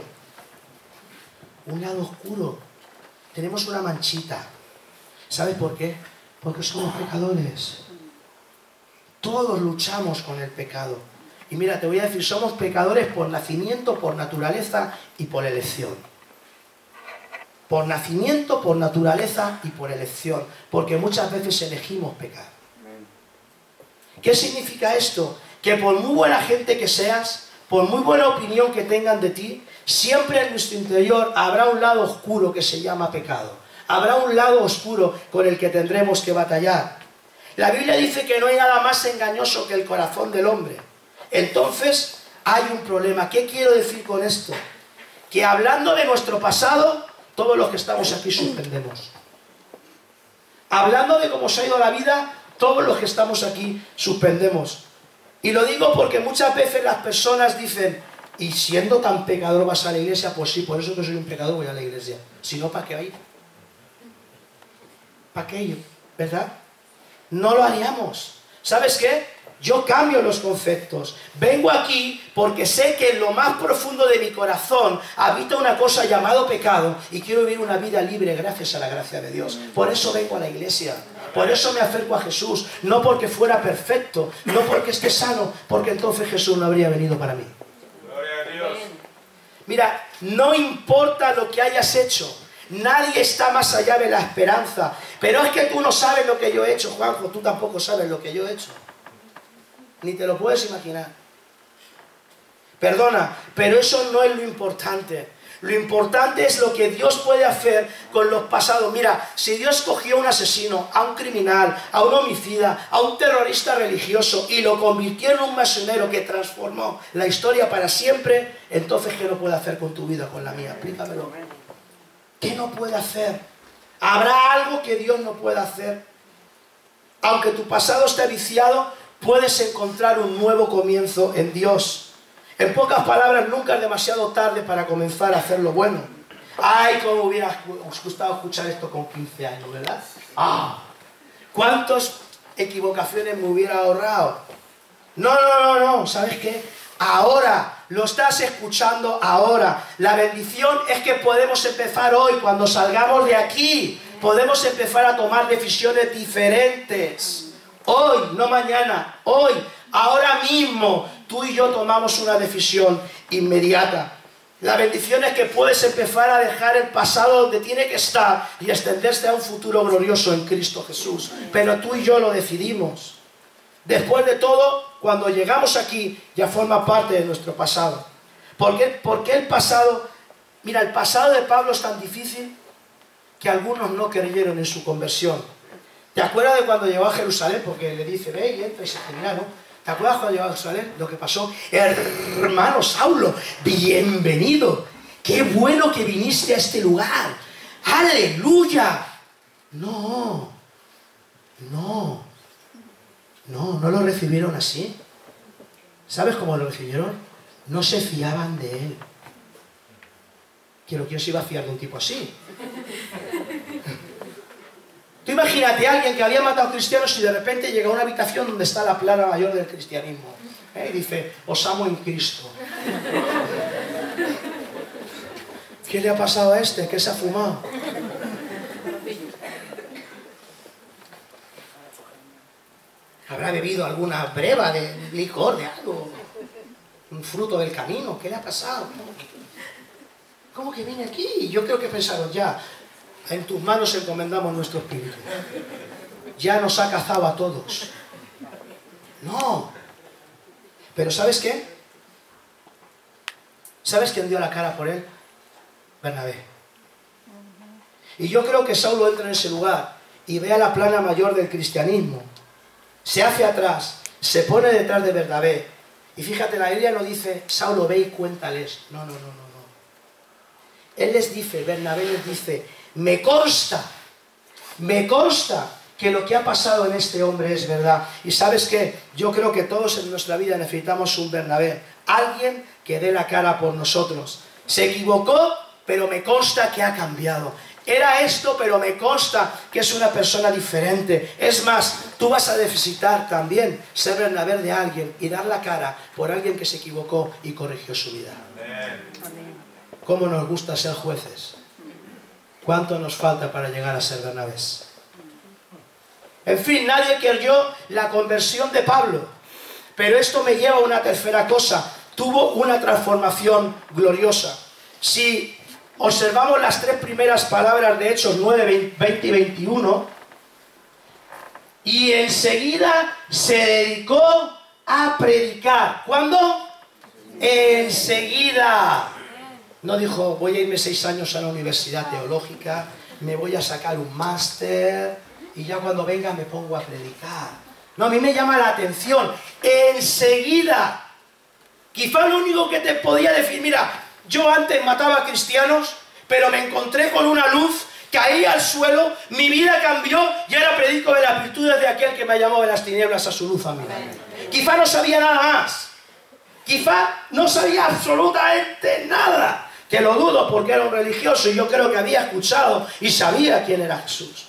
un lado oscuro, tenemos una manchita. ¿Sabes por qué? Porque somos pecadores. Todos luchamos con el pecado. Y mira, te voy a decir, somos pecadores por nacimiento, por naturaleza y por elección. Por nacimiento, por naturaleza y por elección. Porque muchas veces elegimos pecar. ¿Qué significa esto? Que por muy buena gente que seas, por muy buena opinión que tengan de ti, siempre en nuestro interior habrá un lado oscuro que se llama pecado. Habrá un lado oscuro con el que tendremos que batallar. La Biblia dice que no hay nada más engañoso que el corazón del hombre. Entonces, hay un problema. ¿Qué quiero decir con esto? Que hablando de nuestro pasado, todos los que estamos aquí suspendemos. Hablando de cómo se ha ido la vida, todos los que estamos aquí suspendemos. Y lo digo porque muchas veces las personas dicen, y siendo tan pecador vas a la iglesia, pues sí, por eso que soy un pecador voy a la iglesia. Si no, ¿para qué ir? ¿Para qué ir? ¿Verdad? No lo haríamos. ¿Sabes qué? Yo cambio los conceptos. Vengo aquí porque sé que en lo más profundo de mi corazón habita una cosa llamada pecado y quiero vivir una vida libre gracias a la gracia de Dios. Por eso vengo a la iglesia. Por eso me acerco a Jesús. No porque fuera perfecto, no porque esté sano, porque entonces Jesús no habría venido para mí. Gloria a Dios. Mira, no importa lo que hayas hecho. Nadie está más allá de la esperanza. Pero es que tú no sabes lo que yo he hecho, Juanjo. Tú tampoco sabes lo que yo he hecho. Ni te lo puedes imaginar. Perdona, pero eso no es lo importante. Lo importante es lo que Dios puede hacer con los pasados. Mira, si Dios cogió a un asesino, a un criminal, a un homicida, a un terrorista religioso y lo convirtió en un misionero que transformó la historia para siempre, entonces ¿qué no puede hacer con tu vida, con la mía? Explícamelo. ¿Qué no puede hacer? ¿Habrá algo que Dios no pueda hacer? Aunque tu pasado esté viciado, puedes encontrar un nuevo comienzo en Dios. En pocas palabras, nunca es demasiado tarde para comenzar a hacer lo bueno. Ay, cómo hubiera gustado escuchar esto con 15 años, ¿verdad? ¡Ah! ¿Cuántas equivocaciones me hubiera ahorrado? No, ¿sabes qué? Ahora, lo estás escuchando ahora. La bendición es que podemos empezar hoy, cuando salgamos de aquí, podemos empezar a tomar decisiones diferentes. Hoy, no mañana, hoy, ahora mismo, tú y yo tomamos una decisión inmediata. La bendición es que puedes empezar a dejar el pasado donde tiene que estar y extenderse a un futuro glorioso en Cristo Jesús. Pero tú y yo lo decidimos. Después de todo, cuando llegamos aquí, ya forma parte de nuestro pasado. ¿Por qué el pasado? Mira, el pasado de Pablo es tan difícil que algunos no creyeron en su conversión. ¿Te acuerdas de cuando llegó a Jerusalén? Porque le dice, ve y entra y se genera, ¿no? ¿Te acuerdas cuando llegó a Jerusalén? Lo que pasó. Hermano Saulo, bienvenido. Qué bueno que viniste a este lugar. ¡Aleluya! No lo recibieron así. ¿Sabes cómo lo recibieron? No se fiaban de él. ¿Quién se iba a fiar de un tipo así? Tú imagínate a alguien que había matado cristianos y de repente llega a una habitación donde está la plana mayor del cristianismo. Y dice, os amo en Cristo. ¿Qué le ha pasado a este? ¿Qué se ha fumado? ¿Habrá bebido alguna breva de licor, de algo? ¿Un fruto del camino? ¿Qué le ha pasado? ¿Cómo que viene aquí? Yo creo que pensaron ya, en tus manos encomendamos nuestro espíritu. Ya nos ha cazado a todos. No. Pero ¿sabes qué? ¿Sabes quién dio la cara por él? Bernabé. Y yo creo que Saulo entra en ese lugar y ve a la plana mayor del cristianismo. Se hace atrás, se pone detrás de Bernabé. Y fíjate, la Biblia no dice, Saulo, ve y cuéntales. No. Él les dice, Bernabé les dice, me consta que lo que ha pasado en este hombre es verdad. Y ¿sabes qué? Yo creo que todos en nuestra vida necesitamos un Bernabé. Alguien que dé la cara por nosotros. Se equivocó, pero me consta que ha cambiado. era esto, pero me consta que es una persona diferente. Es más, tú vas a necesitar también ser Bernabé de alguien y dar la cara por alguien que se equivocó y corrigió su vida. ¿Cómo nos gusta ser jueces? ¿Cuánto nos falta para llegar a ser Bernabés? En fin, nadie creyó la conversión de Pablo. Pero esto me lleva a una tercera cosa. Tuvo una transformación gloriosa. Si observamos las tres primeras palabras de Hechos 9, 20 y 21, y enseguida se dedicó a predicar. ¿Cuándo? Enseguida. No dijo, voy a irme 6 años a la universidad teológica, me voy a sacar un máster y ya cuando venga me pongo a predicar. No, a mí me llama la atención. Enseguida. Quizá lo único que te podía decir, mira, yo antes mataba a cristianos, pero me encontré con una luz, caí al suelo, mi vida cambió y ahora predico de las virtudes de aquel que me llamó de las tinieblas a su luz a mí. Quizá no sabía nada más. Quizá no sabía absolutamente nada. Que lo dudo porque era un religioso y yo creo que había escuchado y sabía quién era Jesús.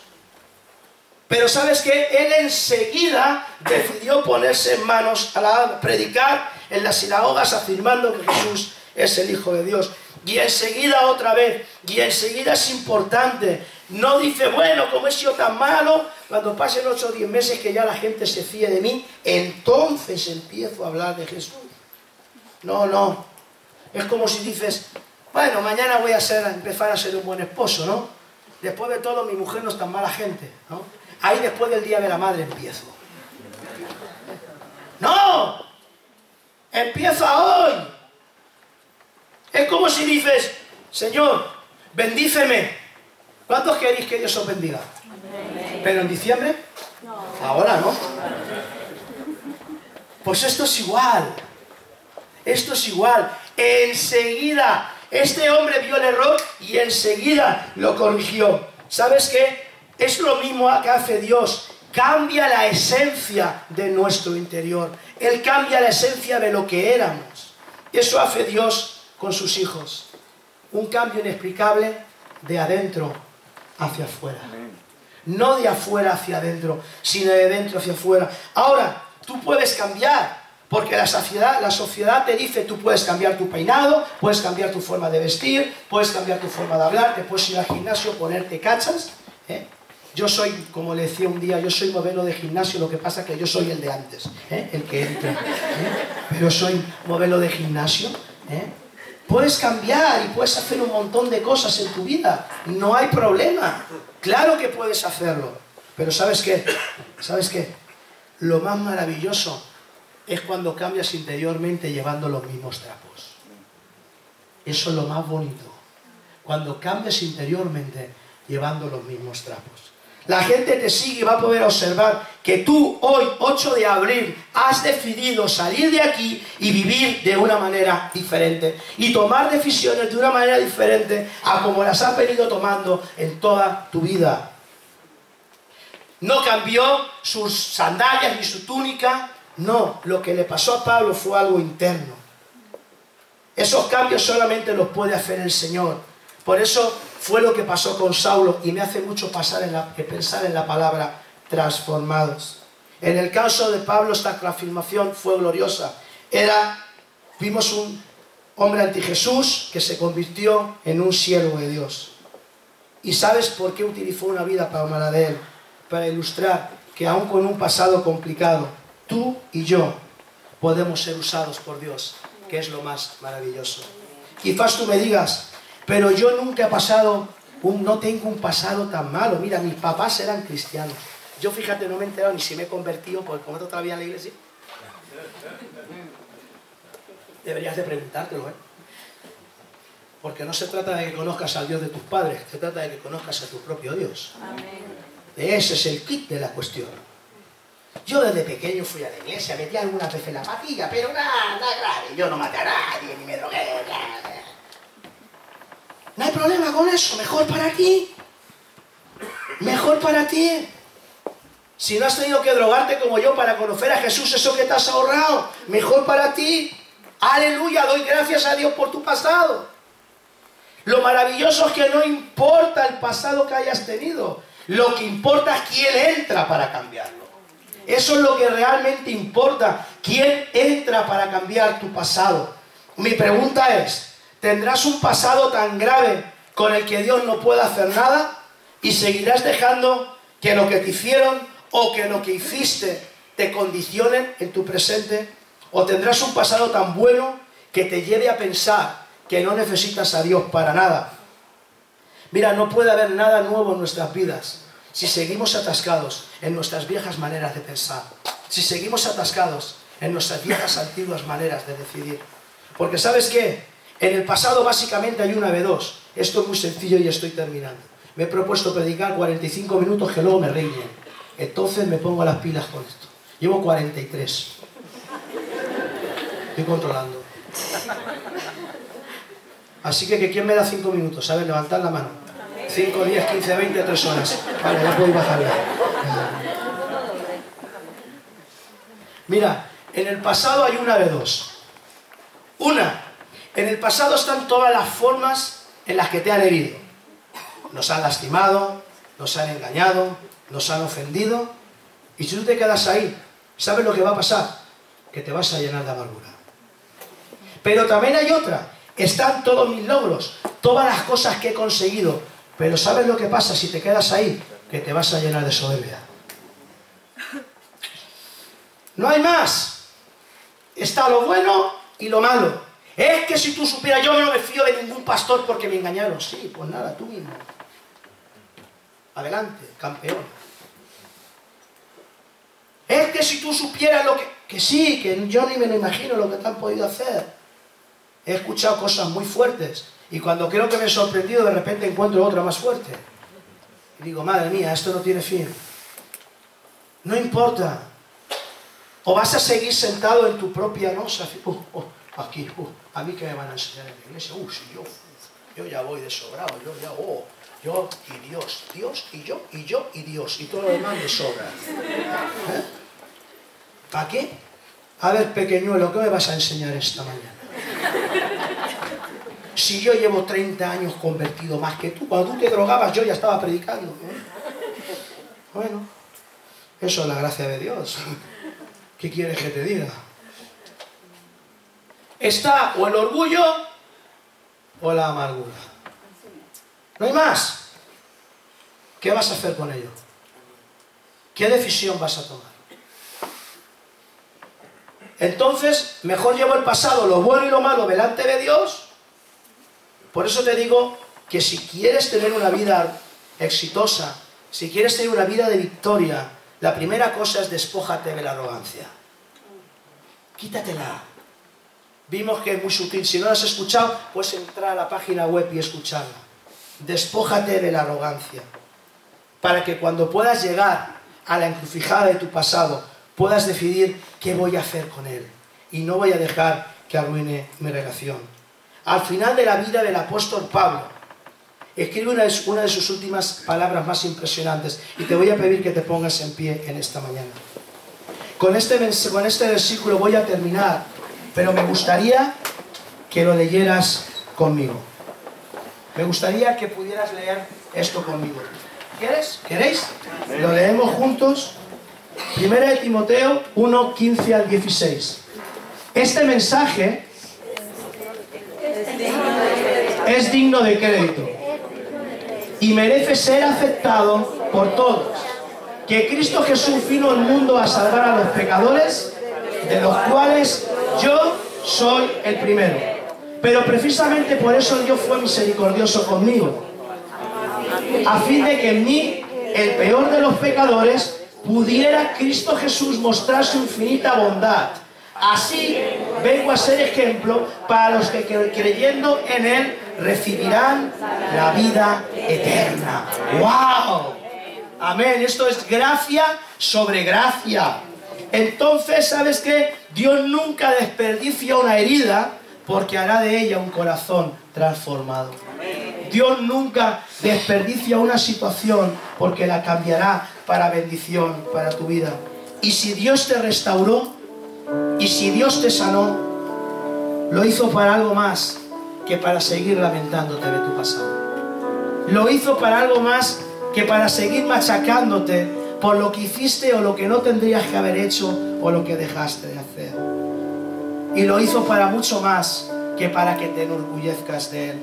Pero ¿sabes qué? Él enseguida decidió ponerse en manos a predicar en las sinagogas afirmando que Jesús es el Hijo de Dios. Y enseguida otra vez, y enseguida es importante. No dice, bueno, como he sido tan malo, cuando pasen 8 o 10 meses que ya la gente se fíe de mí, entonces empiezo a hablar de Jesús. No, no. Es como si dices, bueno, mañana voy a empezar a ser un buen esposo, ¿no? Después de todo, mi mujer no es tan mala gente, ¿no? Ahí después del Día de la Madre empiezo. ¡No! ¡Empieza hoy! Es como si dices, Señor, bendíceme. ¿Cuántos queréis que Dios os bendiga? ¿Pero en diciembre? Ahora no. Pues esto es igual. Esto es igual. Enseguida, este hombre vio el error y enseguida lo corrigió. ¿Sabes qué? Es lo mismo que hace Dios. Cambia la esencia de nuestro interior. Él cambia la esencia de lo que éramos. Eso hace Dios con sus hijos. Un cambio inexplicable de adentro hacia afuera. No de afuera hacia adentro, sino de dentro hacia afuera. Ahora, tú puedes cambiar. Porque la sociedad te dice, tú puedes cambiar tu peinado, puedes cambiar tu forma de vestir, puedes cambiar tu forma de hablar, te puedes ir al gimnasio, ponerte cachas. Yo soy, como le decía un día, yo soy modelo de gimnasio, lo que pasa es que yo soy el de antes, el que entra. Pero soy modelo de gimnasio. Puedes cambiar y puedes hacer un montón de cosas en tu vida. No hay problema. Claro que puedes hacerlo. Pero ¿sabes qué? ¿Sabes qué? Lo más maravilloso es cuando cambias interiormente llevando los mismos trapos. Eso es lo más bonito. Cuando cambias interiormente llevando los mismos trapos. La gente te sigue y va a poder observar que tú hoy, 8 de abril, has decidido salir de aquí y vivir de una manera diferente. Y tomar decisiones de una manera diferente a como las has venido tomando en toda tu vida. No cambió sus sandalias ni su túnica. No, lo que le pasó a Pablo fue algo interno. Esos cambios solamente los puede hacer el Señor. Por eso fue lo que pasó con Saulo y me hace mucho pensar en la palabra transformados. En el caso de Pablo esta transformación fue gloriosa. Vimos un hombre anti Jesús que se convirtió en un siervo de Dios. ¿Y sabes por qué utilizó una vida para de él? Para ilustrar que aún con un pasado complicado, tú y yo podemos ser usados por Dios, que es lo más maravilloso. Quizás tú me digas, pero yo nunca he pasado, no tengo un pasado tan malo. Mira, mis papás eran cristianos. Yo, fíjate, no me he enterado ni si me he convertido, porque como todavía en la iglesia. Deberías de preguntártelo, ¿eh? Porque no se trata de que conozcas al Dios de tus padres, se trata de que conozcas a tu propio Dios. Ese es el kit de la cuestión. Yo desde pequeño fui a la iglesia, metí algunas veces la patilla, pero nada grave. Yo no maté a nadie, ni me drogué, nada. No hay problema con eso, mejor para ti. Mejor para ti. Si no has tenido que drogarte como yo para conocer a Jesús, eso que te has ahorrado, mejor para ti. Aleluya, doy gracias a Dios por tu pasado. Lo maravilloso es que no importa el pasado que hayas tenido. Lo que importa es quién entra para cambiarlo. Eso es lo que realmente importa. ¿Quién entra para cambiar tu pasado? Mi pregunta es, ¿tendrás un pasado tan grave con el que Dios no pueda hacer nada? ¿Y seguirás dejando que lo que te hicieron o que lo que hiciste te condicionen en tu presente? ¿O tendrás un pasado tan bueno que te lleve a pensar que no necesitas a Dios para nada? Mira, no puede haber nada nuevo en nuestras vidas si seguimos atascados en nuestras viejas maneras de pensar, si seguimos atascados en nuestras viejas antiguas maneras de decidir. Porque ¿sabes qué? En el pasado básicamente hay una de dos. Esto es muy sencillo y estoy terminando. Me he propuesto predicar 45 minutos que luego me riñen. Entonces me pongo las pilas con esto. Llevo 43. Estoy controlando. Así que ¿quién me da 5 minutos? A ver, levantad la mano. 5, 10, 15, 20, 3 horas. Vale, ya podéis bajarla. Mira, en el pasado hay una de dos. Una, en el pasado están todas las formas en las que te han herido. Nos han lastimado, nos han engañado, nos han ofendido. Y si tú te quedas ahí, ¿sabes lo que va a pasar? Que te vas a llenar de amargura. Pero también hay otra. Están todos mis logros, todas las cosas que he conseguido. Pero ¿sabes lo que pasa si te quedas ahí? Que te vas a llenar de soberbia. No hay más. Está lo bueno y lo malo. Es que si tú supieras, yo no me fío de ningún pastor porque me engañaron. Sí, pues nada, tú mismo. Adelante, campeón. Es que si tú supieras lo que sí, que yo ni me lo imagino lo que te han podido hacer. He escuchado cosas muy fuertes y cuando creo que me he sorprendido, de repente encuentro otra más fuerte. Y digo, madre mía, esto no tiene fin. No importa. O vas a seguir sentado en tu propia nosa. Aquí, a mí que me van a enseñar en la iglesia. Si yo ya voy de sobrado. Yo y Dios. Dios y yo y yo y Dios. Y todo lo demás me sobra. ¿Eh? ¿Para qué? A ver, pequeñuelo, ¿qué me vas a enseñar esta mañana? Si yo llevo 30 años convertido más que tú, cuando tú te drogabas yo ya estaba predicando. Bueno, eso es la gracia de Dios. ¿Qué quieres que te diga? Está o el orgullo o la amargura. No hay más. ¿Qué vas a hacer con ello? ¿Qué decisión vas a tomar? Entonces, mejor llevo el pasado, lo bueno y lo malo, delante de Dios. Por eso te digo que si quieres tener una vida exitosa, si quieres tener una vida de victoria, la primera cosa es despójate de la arrogancia. Quítatela. Vimos que es muy sutil. Si no la has escuchado, puedes entrar a la página web y escucharla. Despójate de la arrogancia. Para que cuando puedas llegar a la encrucijada de tu pasado, puedas decidir qué voy a hacer con él. Y no voy a dejar que arruine mi relación. Al final de la vida del apóstol Pablo, escribe una de sus últimas palabras más impresionantes. Y te voy a pedir que te pongas en pie en esta mañana. Con este versículo voy a terminar, pero me gustaría que lo leyeras conmigo. Me gustaría que pudieras leer esto conmigo. ¿Quieres? ¿Queréis? Lo leemos juntos. 1 de Timoteo 1, 15 al 16. Este mensaje es digno de crédito y merece ser aceptado por todos. Que Cristo Jesús vino al mundo a salvar a los pecadores, de los cuales yo soy el primero. Pero precisamente por eso Dios fue misericordioso conmigo, a fin de que en mí, el peor de los pecadores, pudiera Cristo Jesús mostrar su infinita bondad. Así vengo a ser ejemplo para los que creyendo en Él recibirán la vida eterna. ¡Wow! Amén. Esto es gracia sobre gracia. Entonces, ¿sabes qué? Dios nunca desperdicia una herida porque hará de ella un corazón transformado. Dios nunca desperdicia una situación porque la cambiará para bendición, para tu vida. Y si Dios te restauró, y si Dios te sanó, lo hizo para algo más que para seguir lamentándote de tu pasado. Lo hizo para algo más que para seguir machacándote por lo que hiciste o lo que no tendrías que haber hecho o lo que dejaste de hacer. Y lo hizo para mucho más que para que te enorgullezcas de Él.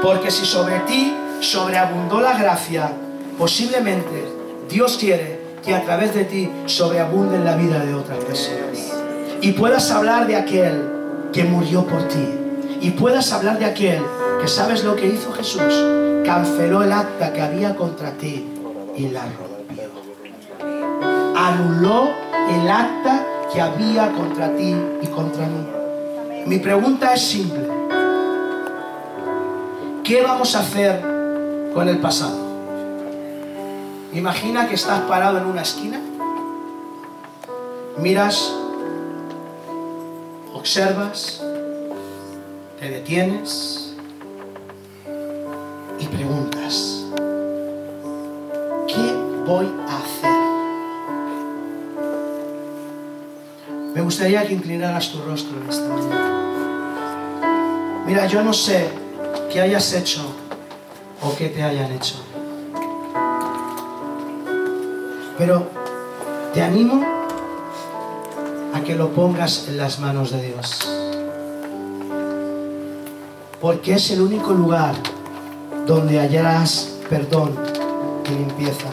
Porque si sobre ti sobreabundó la gracia, posiblemente Dios quiere que a través de ti sobreabunde en la vida de otras personas. Y puedas hablar de aquel que murió por ti. Y puedas hablar de aquel que, ¿sabes lo que hizo Jesús? Canceló el acta que había contra ti y la rompió. Anuló el acta que había contra ti y contra mí. Mi pregunta es simple. ¿Qué vamos a hacer con el pasado? Imagina que estás parado en una esquina, miras, observas, te detienes y preguntas, ¿qué voy a hacer? Me gustaría que inclinaras tu rostro en esta mañana. Mira, yo no sé qué hayas hecho o qué te hayan hecho, pero te animo a que lo pongas en las manos de Dios, porque es el único lugar donde hallarás perdón y limpieza.